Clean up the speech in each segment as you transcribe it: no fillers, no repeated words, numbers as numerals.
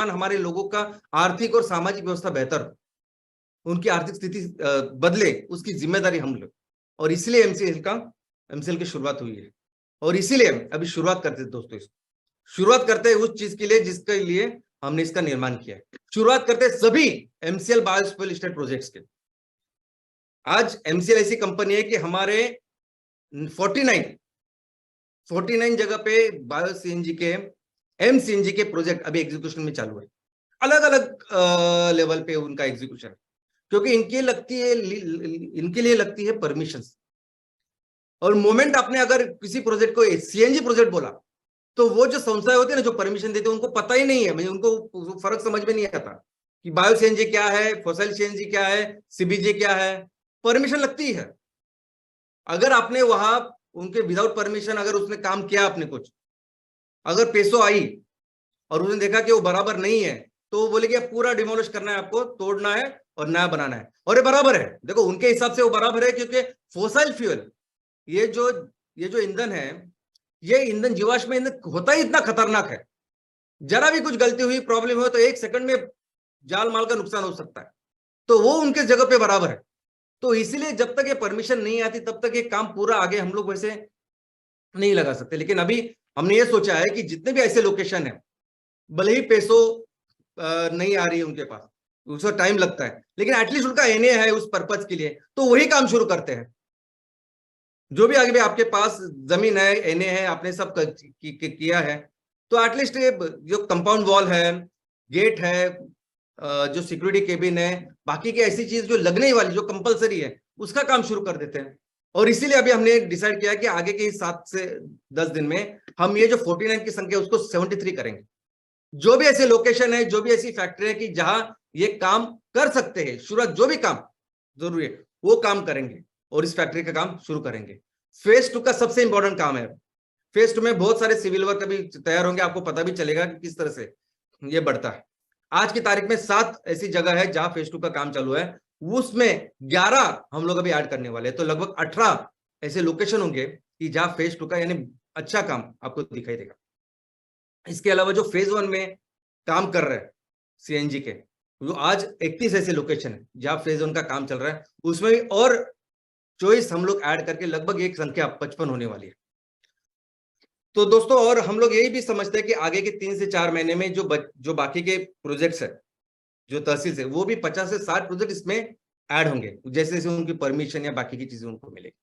हमारे लोगों का आर्थिक और सामाजिक व्यवस्था बेहतर, उनकी आर्थिक स्थिति बदले, उसकी जिम्मेदारी हम लोग। और इसलिए एमसीएल की शुरुआत हुई है। और इसीलिए अभी शुरुआत करते हैं दोस्तों, शुरुआत करते हैं उस चीज के लिए जिसके लिए हमने इसका निर्माण किया है। शुरुआत करते हैं सभी एमसीएल बायोस्फील स्टेट प्रोजेक्ट्स के। आज एमसीएल ऐसी कंपनी है कि हमारे 49 जगह पे बायो सीएनजी के, एम सीएनजी के प्रोजेक्ट अभी एग्जीक्यूशन में चालू है। अलग अलग लेवल पे उनका एग्जीक्यूशन, क्योंकि इनके लिए लगती है परमिशन। और मोमेंट आपने अगर किसी प्रोजेक्ट को सीएनजी प्रोजेक्ट बोला, तो वो जो संस्थाएं होती है ना जो परमिशन देते हैं, उनको पता ही नहीं है, मतलब उनको फर्क समझ में नहीं आता कि बायो सीएनजी क्या है, फॉसिल सीएनजी क्या है, सीबीजी क्या है। परमिशन लगती है। अगर आपने वहां उनके विदाउट परमिशन अगर उसने काम किया, आपने कुछ अगर पेसो आई और उसने देखा कि वो बराबर नहीं है, तो वो बोले कि पूरा डिमोलिश करना है, आपको तोड़ना है और नया बनाना है। और ये बराबर है, देखो उनके हिसाब से वो बराबर है, क्योंकि फॉसिल फ्यूल, ये जो ईंधन है, ये ईंधन जीवाश्म ईंधन होता ही इतना खतरनाक है। जरा भी कुछ गलती हुई, प्रॉब्लम हो, तो 1 सेकंड में जाल माल का नुकसान हो सकता है। तो वो उनके जगह पे बराबर है। तो इसीलिए जब तक ये परमिशन नहीं आती, तब तक ये काम पूरा आगे हम लोग वैसे नहीं लगा सकते। लेकिन अभी हमने ये सोचा है कि जितने भी ऐसे लोकेशन है, भले ही पैसों नहीं आ रही है उनके पास, उसका टाइम लगता है, लेकिन एटलीस्ट उनका एनए है उस पर्पज के लिए, तो वही काम शुरू करते हैं। जो भी आगे भी आपके पास जमीन है, एनए है, आपने सब किया है, तो एटलीस्ट जो कंपाउंड वॉल है, गेट है, जो सिक्योरिटी केबिन है, बाकी की ऐसी चीज जो लगने वाली, जो कंपलसरी है, उसका काम शुरू कर देते हैं। और इसीलिए अभी हमने डिसाइड किया कि आगे के 7 से 10 दिन में हम ये जो 49 की संख्या उसको 73 करेंगे। जो भी ऐसे लोकेशन है, जो भी ऐसी फैक्ट्री है कि जहां ये काम कर सकते हैं, शुरुआत जो भी काम जरूरी है वो काम करेंगे और इस फैक्ट्री का काम शुरू करेंगे। फेज 2 का सबसे इंपॉर्टेंट काम है। फेज 2 में बहुत सारे सिविल वर्क अभी तैयार होंगे, आपको पता भी चलेगा कि किस तरह से ये बढ़ता है। आज की तारीख में 7 ऐसी जगह है जहां फेज 2 का काम चालू है, उसमें 11 हम लोग अभी ऐड करने वाले हैं। तो लगभग 18 ऐसे लोकेशन होंगे कि जहां फेज 2 का यानी अच्छा काम आपको दिखाई देगा। इसके अलावा जो फेज 1 में काम कर रहे हैं सीएनजी के, जो आज 31 ऐसे लोकेशन है जहां फेज 1 का काम चल रहा है, उसमें भी और चॉइस हम लोग ऐड करके लगभग एक संख्या 55 होने वाली है। तो दोस्तों, और हम लोग यही भी समझते हैं कि आगे के 3 से 4 महीने में जो बाकी के प्रोजेक्ट्स है, जो तहसील से, वो भी 50 से 60 प्रोजेक्ट इसमें ऐड होंगे, जैसे जैसे उनकी परमिशन या बाकी की चीजें उनको मिलेगी।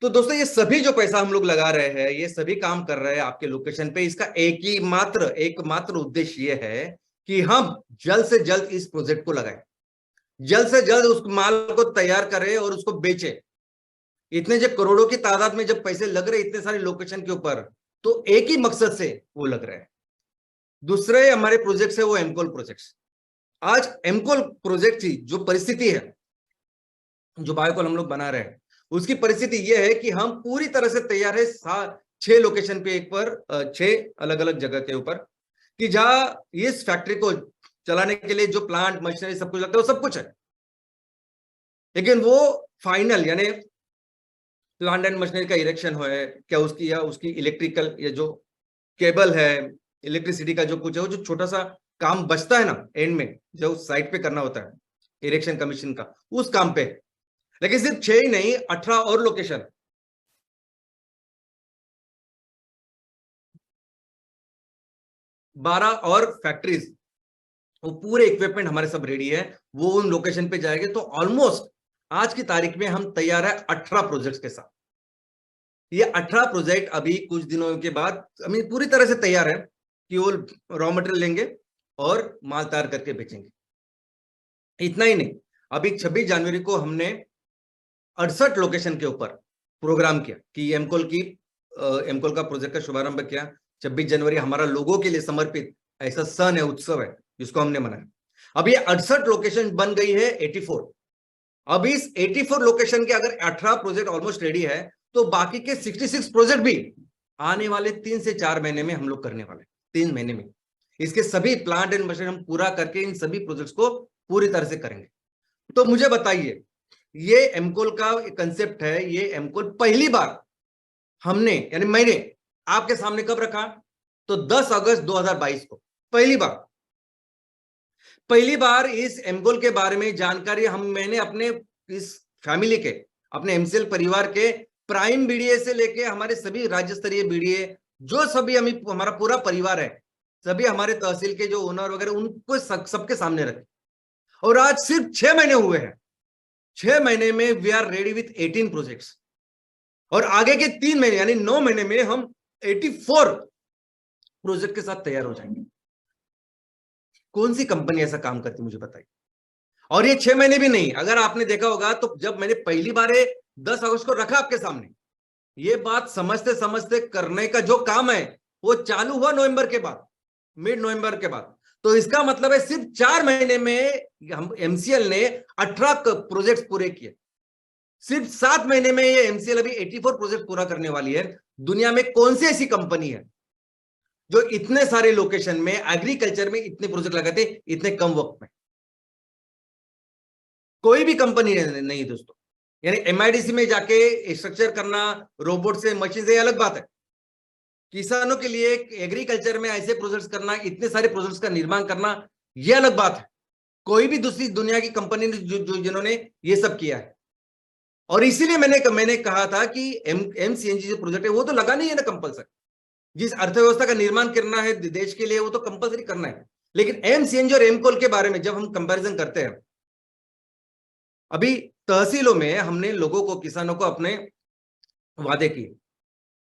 तो दोस्तों, ये सभी जो पैसा हम लोग लगा रहे हैं, ये सभी काम कर रहे हैं आपके लोकेशन पे, इसका एकमात्र उद्देश्य ये है कि हम जल्द से जल्द इस प्रोजेक्ट को लगाएं, जल्द से जल्द उस माल को तैयार करें और उसको बेचें। इतने जब करोड़ों की तादाद में जब पैसे लग रहे इतने सारे लोकेशन के ऊपर, तो एक ही मकसद से वो लग रहे हैं। दूसरे हमारे प्रोजेक्ट्स है वो एमकोल प्रोजेक्ट्स। आज एमकोल प्रोजेक्ट की जो परिस्थिति है, जो बायोकोल हम लोग बना रहे हैं, उसकी परिस्थिति यह है कि हम पूरी तरह से तैयार है 6 लोकेशन पे, एक पर 6 अलग अलग जगह के ऊपर, कि जहां इस फैक्ट्री को चलाने के लिए जो प्लांट मशीनरी सब कुछ लगता है वो सब कुछ है। लेकिन वो फाइनल यानी प्लांट एंड मशीनरी का इरेक्शन है क्या, उसकी या उसकी इलेक्ट्रिकल या जो केबल है, इलेक्ट्रिसिटी का जो कुछ है, वो जो छोटा सा काम बचता है ना एंड में, जो साइट पे करना होता है इरेक्शन कमीशन का, उस काम पे। लेकिन सिर्फ 6 ही नहीं, 18 और लोकेशन, 12 और फैक्ट्रीज, वो पूरे इक्विपमेंट हमारे सब रेडी है, वो उन लोकेशन पे जाएंगे। तो ऑलमोस्ट आज की तारीख में हम तैयार है 18 प्रोजेक्ट्स के साथ। ये 18 प्रोजेक्ट अभी कुछ दिनों के बाद पूरी तरह से तैयार है कि वो रॉ मटेरियल लेंगे और माल तैयार करके बेचेंगे। इतना ही नहीं, अभी 26 जनवरी को हमने 68 लोकेशन के ऊपर प्रोग्राम किया कि एमकोल का प्रोजेक्ट का शुभारंभ किया। 26 जनवरी हमारा लोगों के लिए समर्पित ऐसा सन है, उत्सव है, जिसको हमने मनाया। अब ये 68 लोकेशन बन गई है 84। अब इस 84 लोकेशन के अगर 18 प्रोजेक्ट ऑलमोस्ट रेडी है, तो बाकी के 66 प्रोजेक्ट भी आने वाले 3 से 4 महीने में हम लोग करने वाले, 3 महीने में इसके सभी प्लांट एंड मशीन हम पूरा करके इन सभी प्रोजेक्ट्स को पूरी तरह से करेंगे। तो मुझे बताइए, ये एमकोल का कंसेप्ट है, ये एमकोल पहली बार हमने यानी मैंने आपके सामने कब रखा? तो 10 अगस्त 2022 को पहली बार पहली बार इस एमकोल के बारे में जानकारी मैंने अपने इस फैमिली के, अपने एमसीएल परिवार के प्राइम बीडीए से लेके हमारे सभी राज्य स्तरीय बीडीए, जो सभी हमारा पूरा परिवार है, सभी हमारे तहसील के जो ओनर वगैरह, उनको सबके सामने रखे। और आज सिर्फ 6 महीने हुए हैं, 6 महीने में we are ready with 18 projects, और आगे के 3 महीने यानी 9 महीने में हम 84 प्रोजेक्ट के साथ तैयार हो जाएंगे। कौन सी कंपनी ऐसा काम करती मुझे बताइए। और ये 6 महीने भी नहीं, अगर आपने देखा होगा तो जब मैंने पहली बार 10 अगस्त को रखा आपके सामने, ये बात समझते समझते करने का जो काम है वो चालू हुआ नवंबर के बाद, मिड नवंबर के बाद। तो इसका मतलब है सिर्फ 4 महीने में हम एमसीएल ने 18 प्रोजेक्ट पूरे किए। सिर्फ 7 महीने में ये एमसीएल अभी 84 प्रोजेक्ट पूरा करने वाली है। दुनिया में कौन सी ऐसी कंपनी है जो इतने सारे लोकेशन में एग्रीकल्चर में इतने प्रोजेक्ट लगाते इतने कम वक्त में? कोई भी कंपनी नहीं दोस्तों। यानी एमआईडीसी में जाके स्ट्रक्चर करना रोबोट से, मशीन से, अलग बात है। किसानों के लिए एग्रीकल्चर में ऐसे प्रोजेक्ट्स करना, इतने सारे प्रोजेक्ट्स का निर्माण करना, यह अलग बात है। कोई भी दूसरी दुनिया की कंपनी ने जिन्होंने ये सब किया है। और इसीलिए मैंने कहा था कि एमसीएनजी जो प्रोजेक्ट है वो तो लगाना ही है ना कंपल्सरी। जिस अर्थव्यवस्था का निर्माण करना है देश के लिए वो तो कंपल्सरी करना है। लेकिन एमसीएनजी और एमकोल के बारे में जब हम कंपैरिजन करते हैं, अभी तहसीलों में हमने लोगों को, किसानों को अपने वादे किए,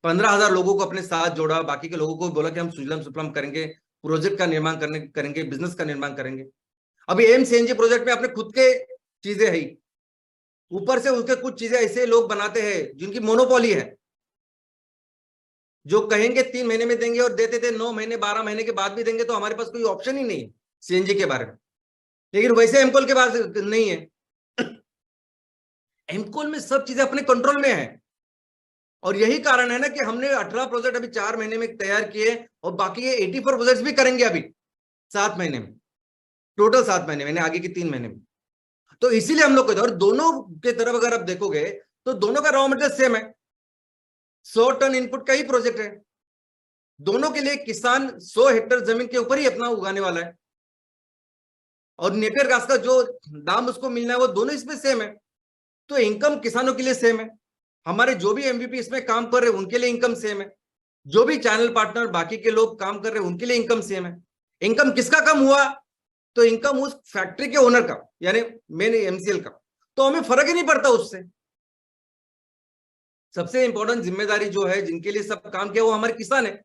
15,000 लोगों को अपने साथ जोड़ा, बाकी के लोगों को बोला कि हम सुजलाम सुफलाम करेंगे, प्रोजेक्ट का निर्माण करेंगे, बिजनेस का निर्माण करेंगे। अभी एमसीएनजी प्रोजेक्ट में अपने खुद के चीजें है, ऊपर से उसके कुछ चीजें ऐसे लोग बनाते हैं जिनकी मोनोपोली है, जो कहेंगे 3 महीने में देंगे और देते थे 9 महीने 12 महीने के बाद भी देंगे। तो हमारे पास कोई ऑप्शन ही नहीं है सीएनजी के बारे में। लेकिन वैसे एमकोल के पास नहीं है। एमकोल में सब चीजें अपने कंट्रोल में है। और यही कारण है ना कि हमने 18 प्रोजेक्ट अभी 4 महीने में तैयार किए, और बाकी ये 84 प्रोजेक्ट भी करेंगे अभी 7 महीने में, टोटल 7 महीने में, आगे की 3 महीने में। तो इसीलिए हम लोग कहते हैं। और दोनों के तरफ अगर आप देखोगे तो दोनों का रॉ मटेरियल सेम है, 100 टन इनपुट का ही प्रोजेक्ट है। दोनों के लिए किसान 100 हेक्टेयर जमीन के ऊपर ही अपना उगाने वाला है, और नेपियर घास का जो दाम उसको मिलना है वो दोनों इसमें सेम है। तो इनकम किसानों के लिए सेम है, हमारे जो भी एमवीपी इसमें काम कर रहे हैं उनके लिए इनकम सेम है, जो भी चैनल पार्टनर बाकी के लोग काम कर रहे हैं उनके लिए इनकम सेम है। इनकम किसका कम हुआ? तो इनकम उस फैक्ट्री के ओनर का, यानी मेन एमसीएल का। तो हमें फर्क ही नहीं पड़ता उससे। सबसे इंपॉर्टेंट जिम्मेदारी जो है, जिनके लिए सब काम किया, वो हमारे किसान है।